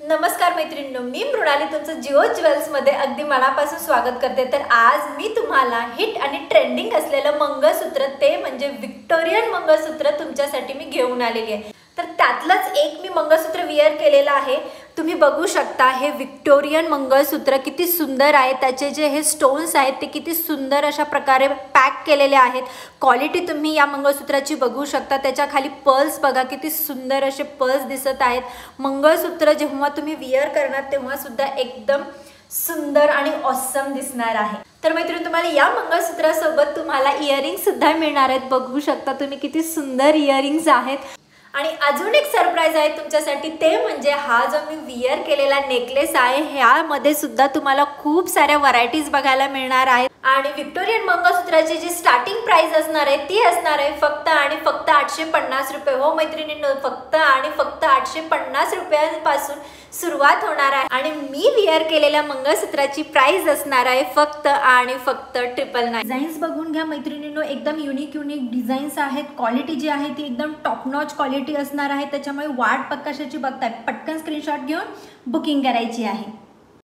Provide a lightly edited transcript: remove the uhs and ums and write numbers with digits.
नमस्कार मैत्रिणींनो, मी मृणाली तुमचं जिओ ज्वेल्समध्ये अगदी मनापासून स्वागत करते। तर आज मी तुम्हाला हिट आणि ट्रेंडिंग असलेलं मंगळसूत्र, ते म्हणजे व्हिक्टोरियन मंगळसूत्र तुमच्यासाठी मी घेऊन आलेली आहे। तर त्यातलंच एक मी मंगळसूत्र विअर केलेलं आहे। तुम्ही बघू शकता हे व्हिक्टोरियन मंगळसूत्र किती सुंदर आहे। त्याचे जे हे स्टोन्स आहेत ते किती सुंदर अशा प्रकारे पॅक केलेले आहेत। क्वालिटी तुम्ही या मंगळसूत्राची बघू शकता। त्याच्या खाली पर्ल्स बघा, किती सुंदर असे पर्ल्स दिसत आहेत। मंगळसूत्र जेव्हा तुम्ही विअर करणार तेव्हा सुद्धा एकदम सुंदर आणि ऑसम दिसणार आहे। तर मैत्रिणी, तुम्हाला या मंगळसूत्रासोबत तुम्हाला इयरिंग्स सुद्धा मिळणार आहेत। बघू शकता तुम्ही किती सुंदर इयरिंग्स आहेत। आणि अजून एक सरप्राईज आहे तुमच्यासाठी, ते म्हणजे हा जो मी विअर केलेला नेकलेस आहे, ह्यामध्ये सुद्धा तुम्हाला खूप साऱ्या व्हरायटीज बघायला मिळणार आहेत। आणि व्हिक्टोरियन मंगळसूत्राची जी स्टार्टिंग प्राइस असणार आहे ती असणार आहे फक्त आणि फक्त 850 रुपये। हो मैत्रिणींनो, फक्त आणि फक्त 850 रुपयांपासून सुरुवात होणार आहे। आणि मी विअर केलेल्या मंगळसूत्राची प्राइस असणार आहे फक्त आणि फक्त 999। डिझाईन्स बघून घ्या मैत्रिणींनो, एकदम युनिक डिझाईन्स आहेत। क्वालिटी जी आहे ती एकदम टॉप नॉच क्वालिटी असणार आहे। त्याच्यामुळे वाट कशाची बघताय, पटकन स्क्रीनशॉट घेऊन बुकिंग करायची आहे।